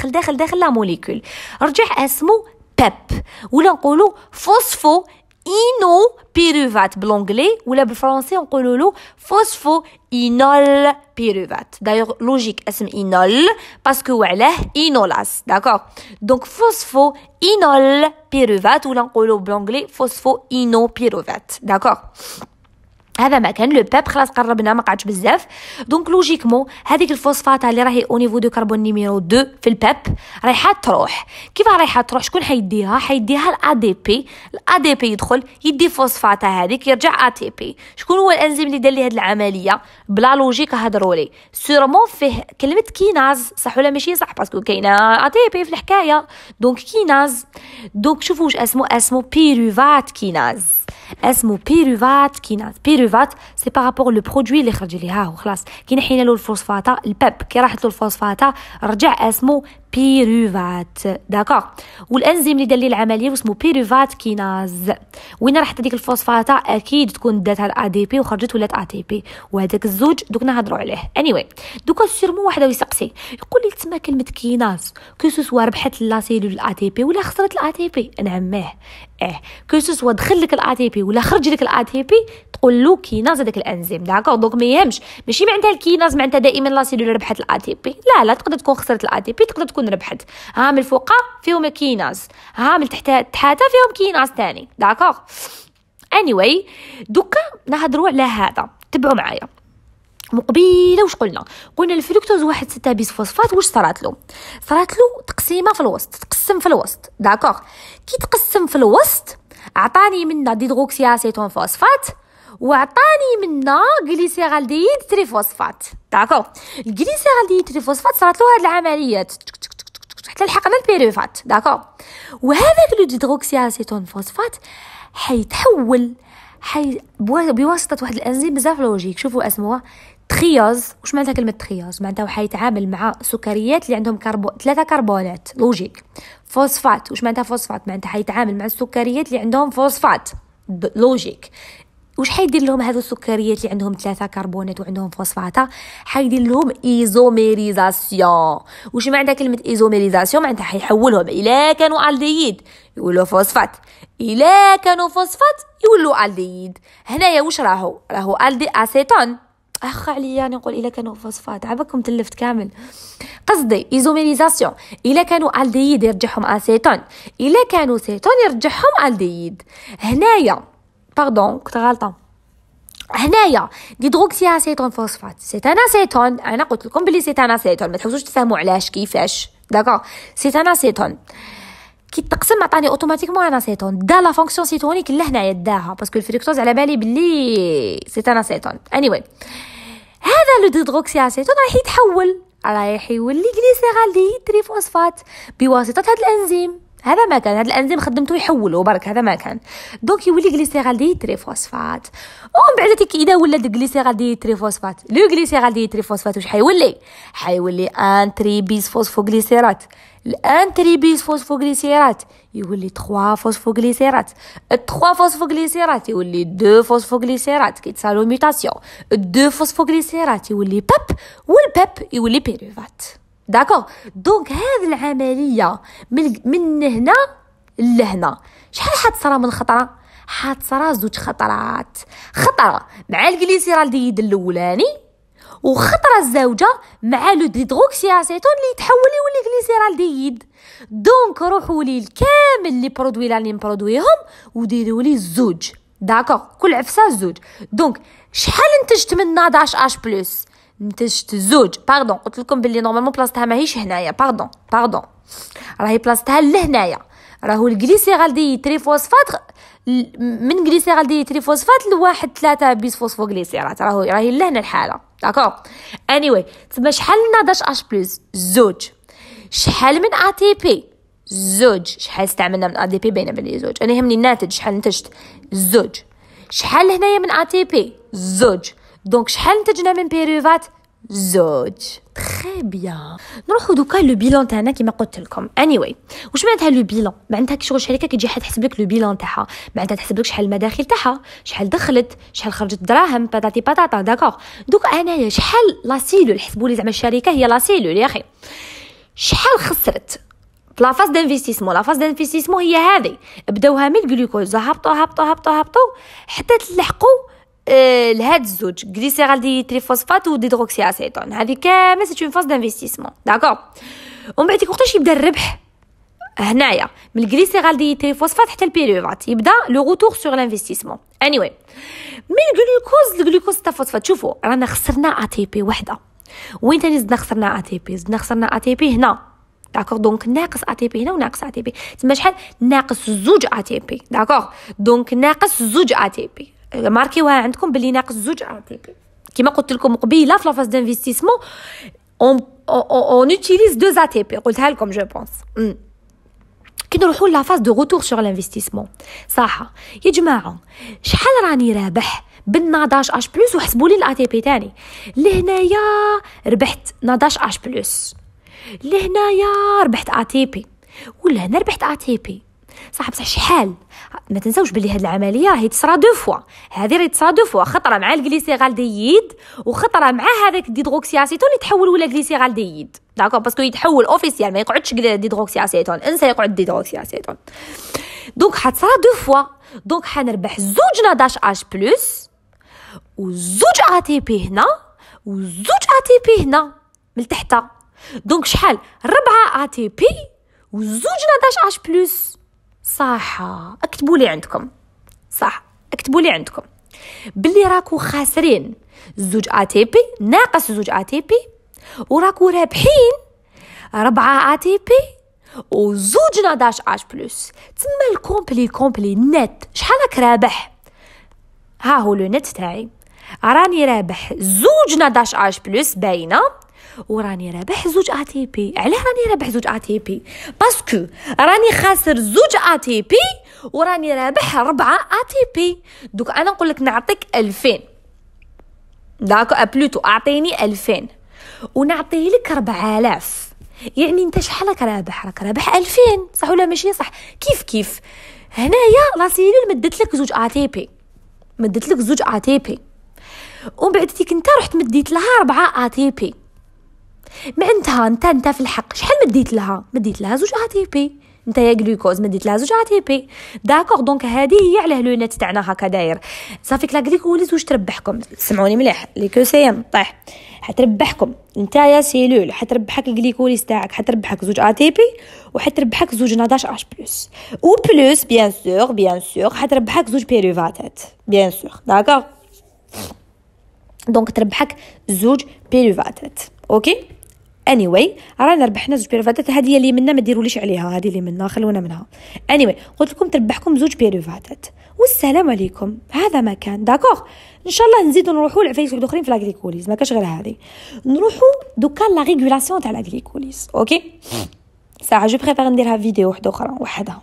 داخل لا موليكول، رجع اسمه بيب، ولا نقولوا فوسفو اينو بيروفات بالانجلي، ولا بالفرنسي نقولوا له فوسفو اينول بيروفات. دايوغ لوجيك اسم اينول باسكو علاه اينولاس. داكوغ، دونك فوسفو اينول بيروفات، ولا نقولوا بالانجلي فوسفو اينو بيروفات. داكوغ، هذا ما كان لو باب خلاص قربنا ما قعدش بزاف. دونك لوجيكمون هذيك الفوسفات اللي راهي او نيفو دو كربون نيميرو 2 في الباب رايحه تروح. كيف رايحه تروح؟ شكون حيديها الا دي بي. الا دي بي يدخل يدي فوسفات هذيك يرجع ا تي بي. شكون هو الانزيم اللي دار لي هذه العمليه؟ بلا لوجيك هضروا لي سورمون فيه كلمه كيناز، صح ولا ماشي صح؟ باسكو كاينه ا تي بي في الحكايه. دونك كيناز. دونك شوفوا واش اسمه بيروفات كيناز. اسمه بيروفات كيناز. بيروفات سي بارابور لو برودوي اللي خرج لي ها هو خلاص كي نحينا له الفوسفاتا الباب كي راحت له الفوسفاتا رجع اسمه بيروفات. داكوغ. والانزيم اللي دار لي العمليه اسمه بيروفات كيناز. وين راحت هذيك الفوسفاتا؟ اكيد تكون داتها الا دي بي وخرجت ولات ا تي بي، وهذاك الزوج دوك نهضروا عليه. اني دوكا سيرمون واحد يسقسي يقول لي تسمى كلمه كيناز كو سوا ربحت لا سيلول الا تي بي ولا خسرت الا تي بي. نعماه كو سوا دخل لك الا تي بي ولا خرج لك الا تي بي تقول له كيناز هذاك الانزيم. داكوغ. دونك ما يهمش ماشي معناتها الكيناز معناتها دائما لا سيلول ربحت الا تي بي. لا تقدر تكون خسرت الا تي بي تقدر تكون ربحت. ها من الفوق فيهم كيناز، ها من تحت فيهم كيناز ثاني. داكوغ. anyway دوكا نهضروا على هذا. تبعوا معايا مقبيله واش قلنا الفركتوز 1,6 بيس فوسفات واش صرات له تقسيمه في الوسط، تقسم في الوسط. داكوغ. كي تقسم في الوسط عطاني منا ديدروكسياسيتون فوسفات وعطاني منا غليسيرالديد تريفوسفات. داكوغ. الغليسيرالديد تريفوسفات صرات له هاد العمليات حتى لحقنا البيروفات. داكوغ. وهذاك لو ديدروكسياسيتون فوسفات حيتحول بواسطه واحد الانزيم بزاف لوجيك. شوفوا اسمه ترياز. واش معناتها كلمه ترياز؟ معناتها حيتعامل مع سكريات اللي عندهم 3 كربونات. لوجيك. فوسفات واش معناتها فوسفات؟ معناتها حيتعامل مع السكريات اللي عندهم فوسفات. لوجيك. واش حيدير لهم هذو السكريات اللي عندهم 3 كربونات وعندهم فوسفاتا؟ حيدير لهم ايزوميريزاسيون. واش معناتها كلمه ايزوميريزاسيون؟ معناتها حيحولهم الى كانوا الديد يولوا فوسفات، الى كانوا فوسفات يولوا الديد. هنايا واش راهو الدي اسيتون. عليا نقول الى كانوا فوسفات عباكم تلفت كامل. قصدي ايزوميريزاسيون الى كانوا الديد يرجعهم اسيتون، الى كانوا سيتون يرجعهم الديد. هنايا باردون كنت غلطه. هنايا ديدروكسياسيتون فوسفات سيتان اسيتون. انا قلت لكم بلي سيتان اسيتون ما تحوسوش تفهموا علاش كيفاش. داكوغ. سيتان اسيتون كي تقسم عطاني اوتوماتيكمون انا اسيتون دا لا فونكسيون سيتونيك لهنايا داها باسكو الفركتوز على بالي بلي سيتان اسيتون. هذا لو ديدروكسياسيتون راح يولي غليسيرالديد تريفوسفات بواسطه هذا الانزيم. هذا ما كان هذا الانزيم خدمته يحوله برك. هذا ما كان. دونك يولي غليسيرالديد تريفوسفات. ومن بعد اذا ولات غليسيرالديد تريفوسفات لو غليسيرالديد تريفوسفات واش حيولي ان تريبيس فوسفوغليسيرات. الان تريبيس فوسفوغليسيرات يولي 3 فوسفوغليسيرات. 3 فوسفوغليسيرات يولي 2 فوسفوغليسيرات كي تصالو ميوتاسيون. 2 فوسفوغليسيرات يولي باب، والباب يولي بيروفات. داكوغ. دونك هذه العمليه من هنا لهنا شحال حتصرا من خطره؟ حتصرا 2 خطرات. خطره مع الغليسيرالديد الاولاني وخطره الزوجه مع لو ديدروكسياسيتون اللي يتحول يولي غليسيرالديد. دونك روحوا لي الكامل لي برودوي اللي نبرودويهم وديروا لي الزوج. داكوغ. كل عفسه الزوج. دونك شحال نتجت من 11 اش بلس؟ نتجت الزوج. باردون قلت لكم باللي نورمالمون بلاصتها ماهيش هنايا. باردون راهي بلاصتها لهنايا. راهو الغليسيرالديد تريفوسفات من غليسيرالديد تريفوسفات لواحد 3 بيس فوسفوغليسيرات راهي لهنا الحاله. داكوغ. تسمى شحال من 11 اش بلس؟ زوج. شحال من ا تي بي؟ زوج. شحال استعملنا من ا دي بي؟ باينه بلي زوج. انا يهمني الناتج شحال نتجت؟ زوج. شحال هنايا من ا تي بي؟ زوج. دونك شحال نتجنا من بيروفات؟ زوج. تري بيان. نروحو دوكا لو بيلون تاعنا كيما قلت لكم. واش معناتها لو بيلون؟ معناتها كي شغل شركه كتجي تحسب لك لو بيلون تاعها، معناتها تحسب لك شحال المداخل تاعها، شحال دخلت، شحال خرجت دراهم، باتاتي باتاتا. داكوغ. دوك انايا شحال لا سيلول، حسبوا لي زعما الشركه هي لا سيلول يا اخي، شحال خسرت لا فاز دانفستيسمون. لا فاز دانفستيسمون هي هذه، بداوها من الجلوكوز هبطوا حتى تلحقوا لهاد الزوج غليسيرالديد تريفوسفات وديدروكسياسيتون. هذه كامل سي اون فاز دانفستيسمون. داكوغ. ومن بعد وقتاش يبدا الربح؟ هنايا من الغليسيرال دي تريفوسفات حتى البيروفات يبدا لو روتور سور لانفستيسمون. anyway من الجلوكوز تاع فوسفات شوفوا رانا خسرنا ا تي بي وحده. وين تاني زدنا خسرنا ا تي بي؟ زدنا خسرنا ا تي بي هنا داكوغ. دونك ناقص ا تي بي هنا وناقص ا تي بي تما شحال؟ ناقص زوج ا تي بي. داكوغ دونك ناقص زوج ا تي بي ماركيوها عندكم باللي ناقص زوج ا تي بي. كيما قلت لكم قبيله في لافاز دانفستيسمون on utilise 2 ATP قلتها لكم جو بونس. كي نروحوا لا فاز دو روتور سور لانفستيسمون صح يا جماعه شحال راني رابح بالناداش اش بلس وحسبوا لي الاتي بي تاني. لهنايا ربحت ناداش اش بلس، لهنايا ربحت اتي بي، ولا هنا ربحت اتي بي صح. بصح شحال؟ ما تنساوش بلي هاد العمليه راهي تصرا دو فوا. هذه راهي تصرا دو فوا، خطره مع الغليسيرالدييد وخطره مع هذاك الديدروكسي اسيتون يتحول ولا غليسيرالدييد. داكو باسكو يتحول اوفيسيال، ما يقعدش ديدروكسي اسيتون، انسى يقعد ديدروكسي اسيتون. دونك حتصرا دو فوا. دونك حنربح زوج ناداش اش بلس وزوج اتي بي هنا وزوج اتي بي هنا من تحت. دونك شحال؟ 4 اتي بي وزوج ناداش اش بلس. صح اكتبوا لي عندكم، صح اكتبوا لي عندكم باللي راكو خاسرين زوج اتي بي ناقص زوج اتي بي، وراكو رابحين 4 اتي بي وزوج ناداش اش بلس. تما الكومبلي نت شحال راك رابح؟ ها هو لو نت تاعي، راني رابح زوج ناداش اش بلس باينه، وراني رابح زوج اتي بي. علاه راني رابح زوج اتي بي؟ باسكو راني خاسر زوج اتي بي وراني رابح 4 اتي بي. دوك انا نقول لك نعطيك 2000 داكو بلوتو اعطيني 2000 ونعطيه لك 4000. يعني انت شحال راك رابح؟ راك رابح 2000 صح ولا ماشي صح؟ كيف هنايا لا سيلول مدت لك زوج اتي بي، مدت لك زوج اتي بي، ومن بعد تيك انت رحت مديت لها 4 اتي بي. معناتها انت في الحق شحال مديت لها؟ مديت لها زوج اتي بي. انت يا جلوكوز مديت لها زوج اتي بي. داكوغ دونك هذه هي علاه لو نت تاعنا هكا داير. صافي لا جليكوليز واش تربحكم؟ سمعوني مليح لي كوسيام طيح حتربحكم انت يا سيلول، حتربحك الجليكوليز تاعك، حتربحك زوج اتي بي وحتربحك زوج ناداش اش بلس و بلس بيان سور حتربحك زوج بيروفاتات بيان سور. داكوغ دونك تربحك زوج بيروفاتات. اوكي anyway رانا ربحنا زوج بيروفاتات. هذه اللي منا ما ديروليش عليها، هذه اللي منا خلونا منها. anyway قلت لكم تربحكم زوج بيروفاتات والسلام عليكم. هذا ما كان داكوغ. ان شاء الله نزيدوا نروحوا لعفايس اخرين في لاغليكوليز، ما كاش غير هذه. نروحوا دوكا لا ريغولاسيون تاع لاغليكوليز. اوكي ساعه جو بريفير نديرها فيديو واحده اخرى وحدها.